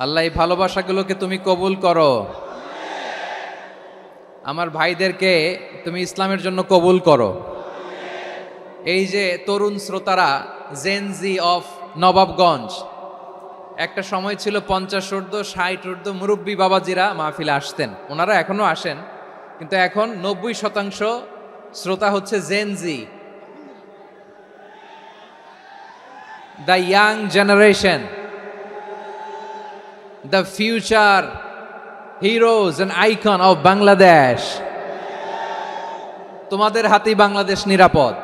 আল্লাহ এই ভালোবাসাগুলোকে তুমি কবুল করো। আমার ভাইদেরকে তুমি ইসলামের জন্য কবুল করো। এই যে তরুণ শ্রোতারা, জেনজি অফ নবাবগঞ্জ, একটা সময় ছিল 50 ঊর্ধ্ব 60 ঊর্ধ্ব মুরব্বী বাবাজিরা মাহফিলে আসতেন, ওনারা এখনো আসেন, কিন্তু এখন 90% শ্রোতা হচ্ছে Gen Z, the young generation, the future heroes and icon of Bangladesh. তোমাদের হাতেই বাংলাদেশ নিরাপদ।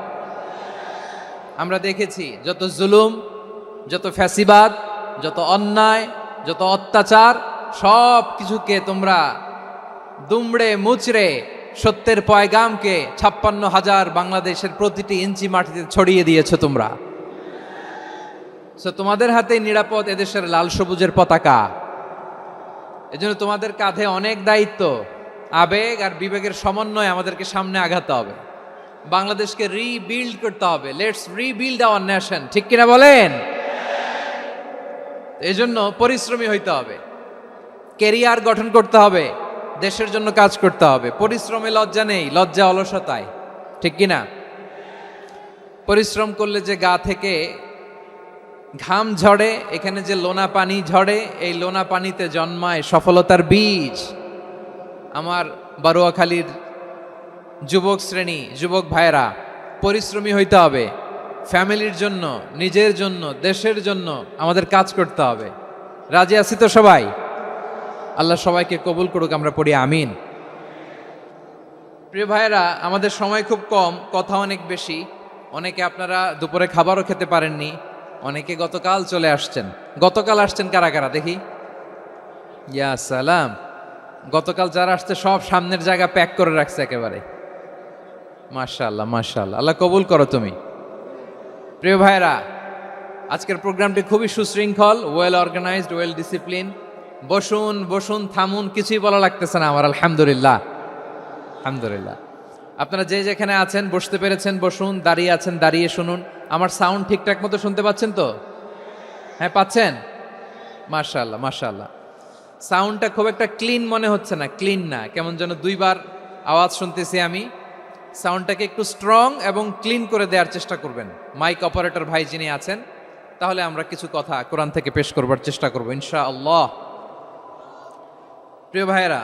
আমরা দেখেছি যত জুলুম, যত ফ্যাসিবাদ, যত অন্যায়, যত অত্যাচার, সব কিছুকে তোমরা দুমড়ে মুচড়ে সত্যের পয়গামকে 56,000 বাংলাদেশের প্রতিটি ইঞ্চি মাটিতে ছড়িয়ে দিয়েছো তোমরা। তোমাদের হাতেই নিরাপদ এদেশের লাল সবুজের পতাকা। এজন্য তোমাদের কাঁধে অনেক দায়িত্ব। আবেগ আর বিবেকের সমন্বয়ে আমাদেরকে সামনে আগাতে হবে, বাংলাদেশকে রিবিল্ড করতে হবে। লেটস রিবিল্ড আওয়ার নেশন, ঠিক কিনা বলেন? এজন্য পরিশ্রমী হইতে হবে, কেরিয়ার গঠন করতে হবে, দেশের জন্য কাজ করতে হবে। পরিশ্রমে লজ্জা নেই, লজ্জা অলসতায়, ঠিক কিনা? পরিশ্রম করলে যে গা থেকে ঘাম ঝরে, এখানে যে লোনা পানি ঝরে, এই লোনা পানিতে জন্মায় সফলতার বীজ। আমার বারুয়াখালীর যুবক শ্রেণী, যুবক ভাইয়েরা, পরিশ্রমী হইতে হবে। ফ্যামিলির জন্য, নিজের জন্য, দেশের জন্য আমাদের কাজ করতে হবে। রাজি আছি তো সবাই? আল্লাহ সবাইকে কবুল করুক, আমরা পড়ি আমিন। প্রিয় ভাইয়েরা, আমাদের সময় খুব কম, কথা অনেক বেশি। অনেকে আপনারা দুপুরে খাবারও খেতে পারেননি, অনেকে গতকাল চলে আসছেন। গতকাল আসছেন কারা কারা দেখি? ইয়া সালাম। গতকাল যারা আসছে সব সামনের জায়গা প্যাক করে রাখছে একেবারে। মাশাআল্লাহ, মাশাআল্লাহ, আল্লাহ কবুল করো তুমি। প্রিয় ভাইয়েরা, আজকের প্রোগ্রামটি খুবই সুশৃঙ্খল, ওয়েল অর্গানাইজড, ওয়েল ডিসিপ্লিন। বসুন বসুন, থামুন, কিছুই বলা লাগতেছে না আমার। আলহামদুলিল্লাহ, আলহামদুলিল্লাহ। আপনারা যে যেখানে আছেন বসতে পেরেছেন বসুন, দাঁড়িয়ে আছেন দাঁড়িয়ে শুনুন। আমার সাউন্ড ঠিকঠাক মতো শুনতে পাচ্ছেন তো? হ্যাঁ, পাচ্ছেন? মাশাআল্লাহ, মাশাআল্লাহ। সাউন্ডটা খুব একটা ক্লিন মনে হচ্ছে না, ক্লিন না, কেমন যেন দুইবার আওয়াজ শুনতেছি আমি। সাউন্ডটাকে একটু স্ট্রং এবং ক্লিন করে দেওয়ার চেষ্টা করবেন মাইক অপারেটর ভাই যিনি আছেন। তাহলে আমরা কিছু কথা কোরআন থেকে পেশ করবার চেষ্টা করবো ইনশাআল্লাহ। প্রিয় ভাইয়েরা,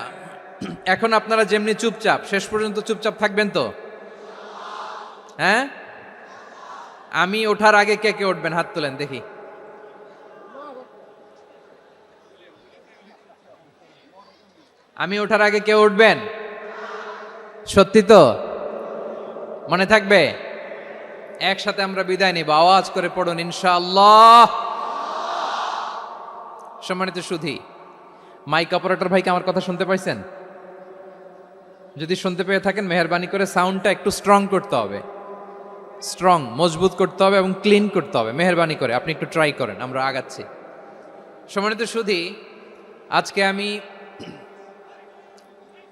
এখন আপনারা যেমনি চুপচাপ, শেষ পর্যন্ত চুপচাপ থাকবেন তো? হ্যাঁ, আমি ওঠার আগে কে কে উঠবেন হাত তোলেন দেখি। আমি ওঠার আগে কেউ উঠবেন? সত্যি তো? মনে থাকবে? একসাথে আমরা বিদায় নিব, আওয়াজ করে পড়ুন ইনশাআল্লাহ। সম্মানিত সুধী, মাইক অপারেটর ভাইকে আমার কথা শুনতে পাইছেন? যদি শুনতে পেয়ে থাকেন, মেহেরবানি করে সাউন্ডটা একটু স্ট্রং করতে হবে, স্ট্রং, মজবুত করতে হবে এবং ক্লিন করতে হবে। মেহেরবানি করে আপনি একটু ট্রাই করেন, আমরা আগাচ্ছি। সম্মানিত সুধী, আজকে আমি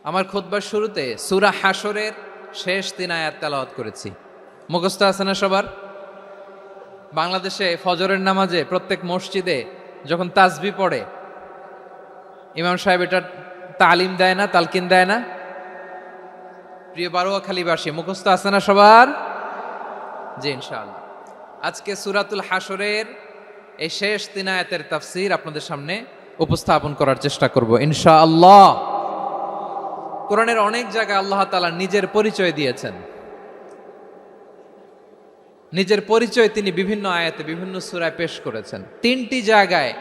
আমার খুতবার শুরুতে সূরা হাশরের শেষ 3 আয়াত তেলাওয়াত করেছি। মুখস্থ আছে না সবার? বাংলাদেশে ফজরের নামাজে প্রত্যেক মসজিদে যখন তাসবিহ পড়ে, ইমাম সাহেব এটা তালিম দেয় না, তালকিন দেয় না? প্রিয় বারুয়াখালীবাসী, মুখস্থ আছে না সবার? জি, ইনশাআল্লাহ। আজকে সূরাতুল হাশরের এই শেষ 3 আয়াতের তাফসীর আপনাদের সামনে উপস্থাপন করার চেষ্টা করব ইনশাআল্লাহ। কোরআনের অনেক জায়গায় আল্লাহ তাআলা নিজের পরিচয় দিয়েছেন। নিজের পরিচয় তিনি বিভিন্ন আয়াতে, বিভিন্ন সূরায় পেশ করেছেন। 3টি জায়গায়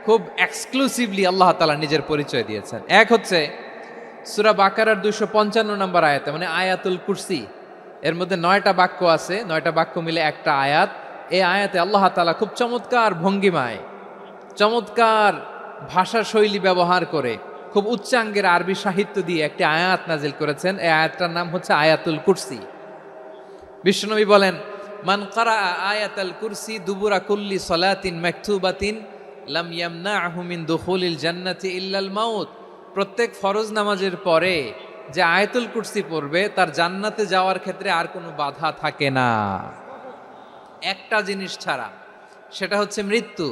খুব এক্সক্লুসিভলি আল্লাহ তাআলা নিজের পরিচয় দিয়েছেন। এক হচ্ছে সূরা বাকারার 255 নম্বর আয়াতে, মানে আয়াতুল কুরসি। এর মধ্যে 9টা বাক্য আছে, 9টা বাক্য মিলে একটা আয়াত। এই আয়াতে আল্লাহ তাআলা খুব চমৎকার ভঙ্গিমায়, চমৎকার ভাষা শৈলী ব্যবহার করে, খুব উচ্চাঙ্গের আরবি সাহিত্য দিয়ে একটি আয়াত নাজিল করেছেন। এই আয়াতটার নাম হচ্ছে আয়াতুল কুরসি। বিশ্বনবী বলেন, মান কারা আয়াতুল কুরসি দুবুরা কুল্লি সালাতিন মাকতুবাতিন লাম ইয়ামনাহু মিন দুখুলিল জান্নাতি ইল্লাল মাউত। প্রত্যেক ফরজ নামাজের পরে যে আয়াতুল কুরসি পড়বে তার জান্নাতে যাওয়ার ক্ষেত্রে আর কোনো বাধা থাকে না, একটা জিনিস ছাড়া, সেটা হচ্ছে মৃত্যু।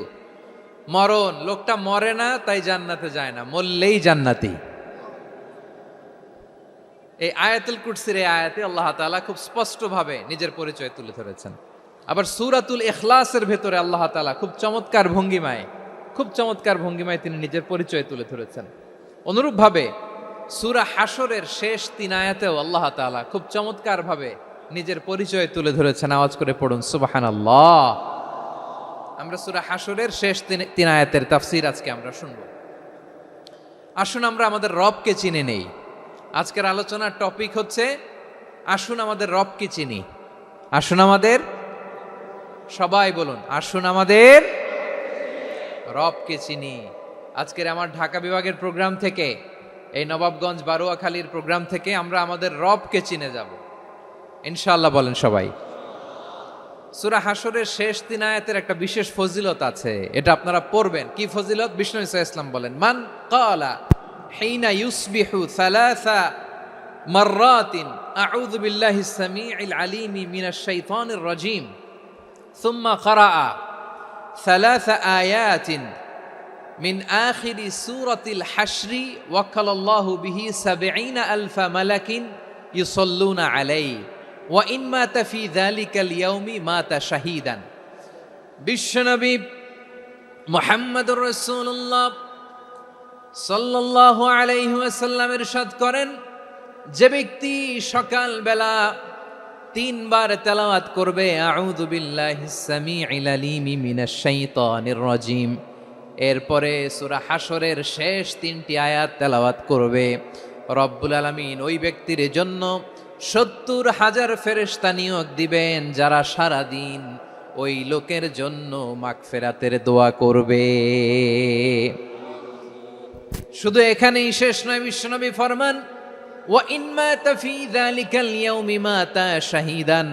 মরণ, লোকটা মরে না তাই জান্নাতে যায় না, মরলেই জান্নাতি। এই আয়াতুল কুরসির এই আয়াতে আল্লাহ তাআলা খুব স্পষ্টভাবে নিজের পরিচয় তুলে ধরেছেন। আবার সূরাতুল ইখলাসের ভেতরে আল্লাহ তাআলা খুব চমৎকার ভঙ্গিমায় তিনি নিজের পরিচয় তুলে ধরেছেন। অনুরূপভাবে সূরা হাশরের শেষ 3 আয়াতেও আল্লাহ তাআলা খুব চমৎকার ভাবে নিজের পরিচয় তুলে ধরেছেন। আওয়াজ করে পড়ুন সুবহানাল্লাহ। আমরা সূরা হাশরের শেষ 3 আয়াতের তাফসীর আজকে আমরা শুনব। আসুন আমরা আমাদের রবকে চিনে নেই। আজকের আলোচনার টপিক হচ্ছে আসুন আমাদের রবকে চিনি। আসুন আমাদের, সবাই বলুন, আসুন আমাদের রবকে চিনি। আজকের আমার ঢাকা বিভাগের প্রোগ্রাম থেকে, এই নবাবগঞ্জ বারুয়াখালীর প্রোগ্রাম থেকে আমরা আমাদের রবকে চিনে যাব ইনশাআল্লাহ। বলেন সবাই। সূরা হাশরের শেষ 3 আয়াতের একটা বিশেষ ফজিলত আছে, এটা আপনারা পড়বেন। কি ফজিলত? বিষ্ণু ঈসা ইসলাম বলেন, মান ক্বালা হিনা ইউসবিহু সালাসা মাররাতিন আউযু বিল্লাহিস সামিউল আলিম মিনাশ শাইতানির রাজীম সুম্মা ক্বারাআ সালাসা আয়াতিন মিন আখিরি সূরাতিল হাশরি ওয়াক্কালাল্লাহু বিহি ৭০,০০০ মালাকিন ইউসাল্লুনা আলাইহি ওয়া ইন মাতা ফি যালিকাল ইয়াউমি মাতা শাহীদান। বিশ্বনবী মুহাম্মদুর রাসূলুল্লাহ সাল্লাল্লাহু আলাইহি ওয়াসাল্লাম ইরশাদ করেন, যে ব্যক্তি সকাল বেলা 3 বার তেলাওয়াত করবে আউযু বিল্লাহিস সামিউল আলিম মিনাশ শাইতানির রাজীম, এরপরে সূরা হাশরের শেষ 3টি আয়াত তেলাওয়াত করবে, রব্বুল আলামিন ওই ব্যক্তির জন্য ৭০,০০০ ফেরেশতা নিয়োগ দিবেন যারা সারা দিন ওই লোকের জন্য মাগফিরাতের দোয়া করবে। শুধু এখানেই শেষ নয়, বিশ্বনবী ফরমান, ওয়া ইন মাতা ফি যালিকাল ইয়াউমি মাতা শাহীদান,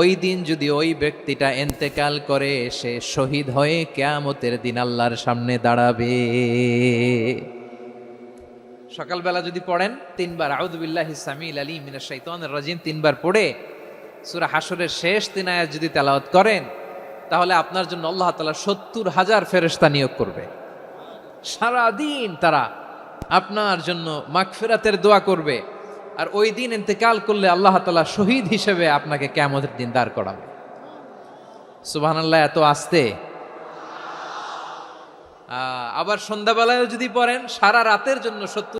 ওই দিন যদি ওই ব্যক্তিটা ইন্তেকাল করে সে শহীদ হয়ে কিয়ামতের দিন আল্লাহর সামনে দাঁড়াবে। সকালবেলা যদি পড়েন 3 বার আউযু বিল্লাহিস সামিউল আলিম মিনাশ শাইতানির রাজীম 3 বার পড়ে সূরা হাশরের শেষ 3 আয়াত যদি তেলাওয়াত করেন, তাহলে আপনার জন্য আল্লাহ তাআলা ৭০,০০০ ফেরেশতা নিয়োগ করবে। সারা দিন তারা আপনার জন্য মাগফিরাতের দোয়া করবে, আর ওই দিন ইন্তেকাল করলে আল্লাহ তাআলা শহীদ হিসেবে আপনাকে কিয়ামতের দিন দাঁড় করাবে। সুবহানাল্লাহ। এত আস্তে। আবার সন্ধ্যাবেলায়ও যদি পড়েন, সারা রাতের জন্য ৭০